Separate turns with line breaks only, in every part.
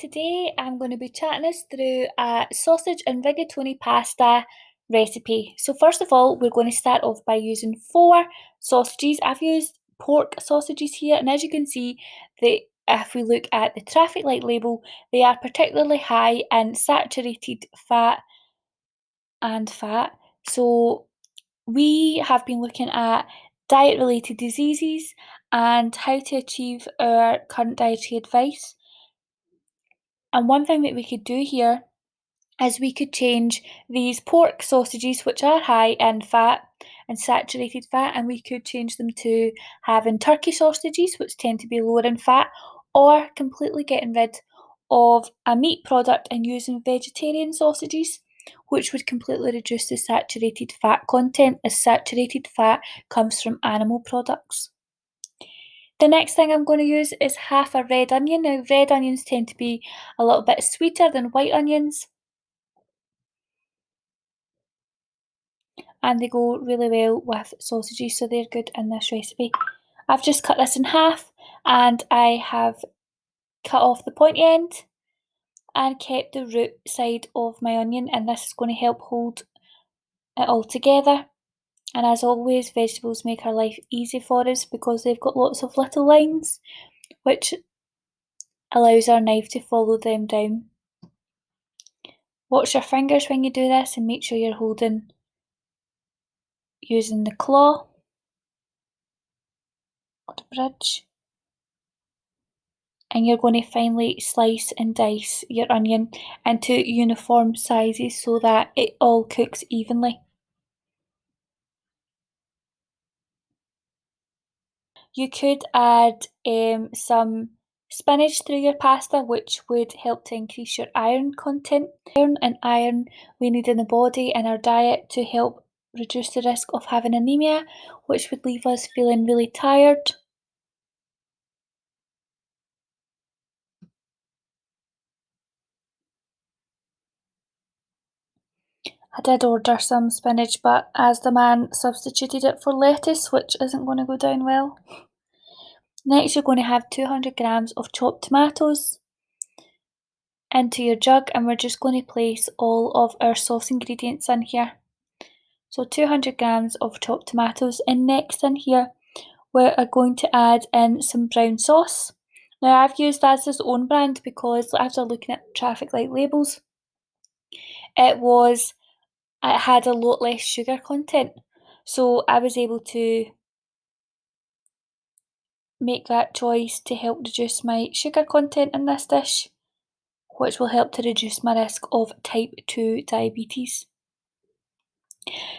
today I'm going to be chatting us through a sausage and rigatoni pasta recipe. So first of all, we're going to start off by using 4 sausages. I've used pork sausages here, and as you can see, if we look at the traffic light label, they are particularly high in saturated fat and fat. So we have been looking at diet-related diseases and how to achieve our current dietary advice. And one thing that we could do here is we could change these pork sausages, which are high in fat and saturated fat, and we could change them to having turkey sausages, which tend to be lower in fat, or completely getting rid of a meat product and using vegetarian sausages, which would completely reduce the saturated fat content, as saturated fat comes from animal products. The next thing I'm going to use is half a red onion. Now, red onions tend to be a little bit sweeter than white onions, and they go really well with sausages, so they're good in this recipe. I've just cut this in half, and I have cut off the pointy end and kept the root side of my onion, and this is going to help hold it all together. And as always, vegetables make our life easy for us because they've got lots of little lines, which allows our knife to follow them down. Watch your fingers when you do this and make sure you're holding using the claw or the bridge. And you're going to finely slice and dice your onion into uniform sizes so that it all cooks evenly. You could add some spinach through your pasta, which would help to increase your iron content. Iron we need in the body in our diet to help reduce the risk of having anemia, which would leave us feeling really tired. I did order some spinach, but as the man substituted it for lettuce, which isn't going to go down well. Next, you're going to have 200 grams of chopped tomatoes into your jug, and we're just going to place all of our sauce ingredients in here. So 200 grams of chopped tomatoes, and next in here we are going to add in some brown sauce. Now I've used Asda's own brand because after looking at traffic light labels, it had a lot less sugar content, so I was able to make that choice to help reduce my sugar content in this dish, which will help to reduce my risk of type 2 diabetes.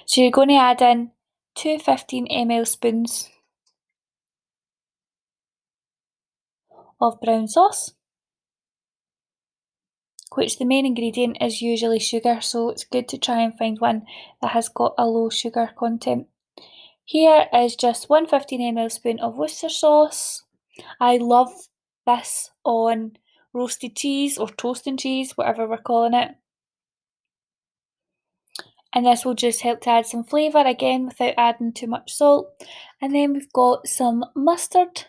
So you're going to add in 2 15ml spoons of brown sauce, which the main ingredient is usually sugar, so it's good to try and find one that has got a low sugar content. Here is just 1 15ml spoon of Worcester sauce. I love this on roasted cheese or toasting cheese, whatever we're calling it. And this will just help to add some flavour again without adding too much salt. And then we've got some mustard.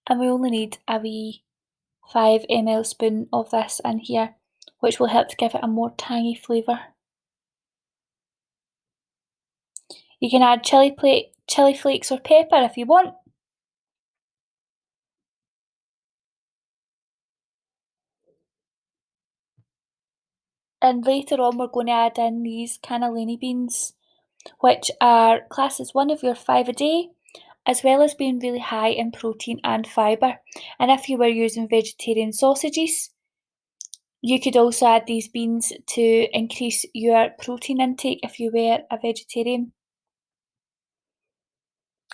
And we only need a wee 5ml spoon of this in here, which will help to give it a more tangy flavour. You can add chilli flakes or pepper if you want. And later on we're going to add in these cannellini beans, which are classed as one of your 5 a day, as well as being really high in protein and fibre. And if you were using vegetarian sausages, you could also add these beans to increase your protein intake if you were a vegetarian.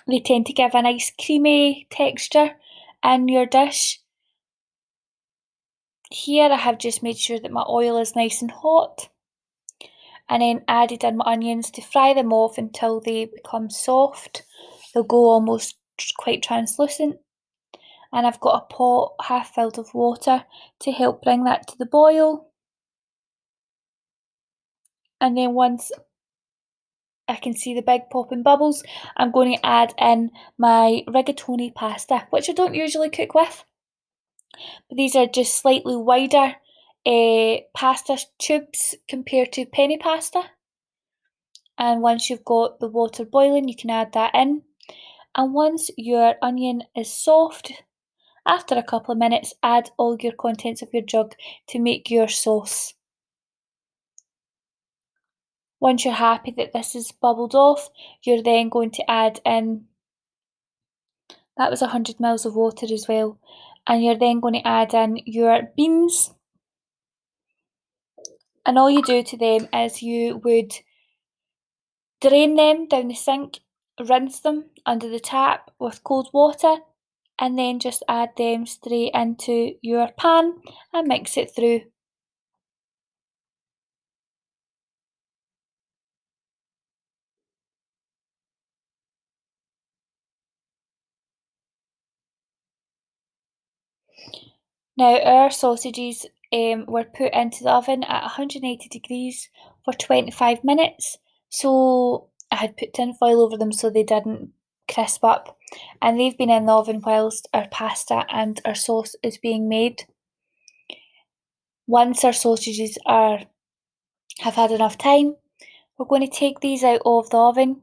They tend to give a nice creamy texture in your dish. Here I have just made sure that my oil is nice and hot, and then added in my onions to fry them off until they become soft. They'll go almost quite translucent, and I've got a pot half filled of water to help bring that to the boil. And then once I can see the big popping bubbles. I'm going to add in my rigatoni pasta, which I don't usually cook with. But these are just slightly wider pasta tubes compared to penny pasta. And once you've got the water boiling, you can add that in. And once your onion is soft, after a couple of minutes, add all your contents of your jug to make your sauce. Once you're happy that this is bubbled off, you're then going to add in, that was 100 mils of water as well, and you're then going to add in your beans. And all you do to them is you would drain them down the sink, rinse them under the tap with cold water, and then just add them straight into your pan and mix it through. Now our sausages were put into the oven at 180 degrees for 25 minutes. So I had put tin foil over them so they didn't crisp up. And they've been in the oven whilst our pasta and our sauce is being made. Once our sausages have had enough time, we're going to take these out of the oven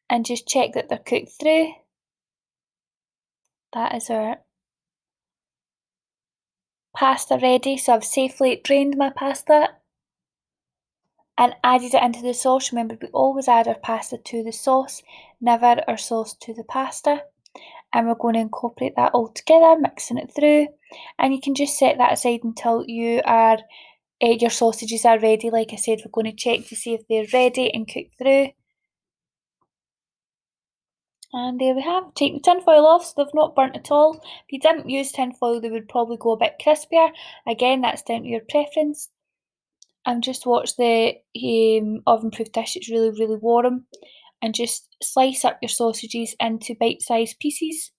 and just check that they're cooked through. That is our pasta ready. So I've safely drained my pasta and added it into the sauce. Remember, we always add our pasta to the sauce, never our sauce to the pasta. And we're going to incorporate that all together, mixing it through. And you can just set that aside until your sausages are ready. Like I said, we're going to check to see if they're ready and cooked through. And there we have. Take the tin foil off so they've not burnt at all. If you didn't use tin foil, they would probably go a bit crispier. Again, that's down to your preference. And just watch the oven-proof dish, it's really, really warm. And just slice up your sausages into bite-sized pieces.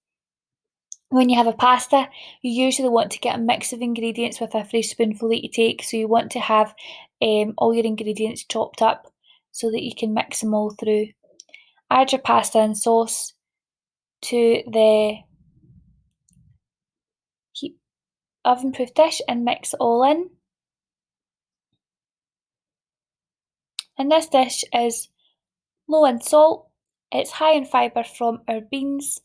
When you have a pasta, you usually want to get a mix of ingredients with a fresh spoonful that you take. So you want to have all your ingredients chopped up so that you can mix them all through. Add your pasta and sauce to the oven-proof dish and mix it all in. And this dish is low in salt, it's high in fibre from our beans,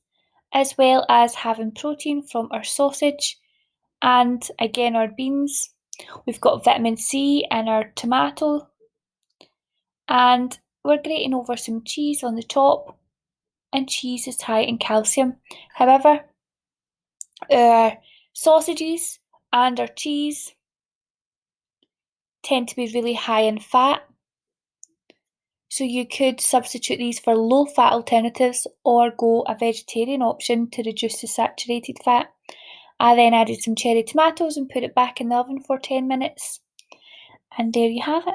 as well as having protein from our sausage and again our beans. We've got vitamin C in our tomato, and we're grating over some cheese on the top, and cheese is high in calcium. However, our sausages and our cheese tend to be really high in fat. So you could substitute these for low-fat alternatives or go a vegetarian option to reduce the saturated fat. I then added some cherry tomatoes and put it back in the oven for 10 minutes. And there you have it.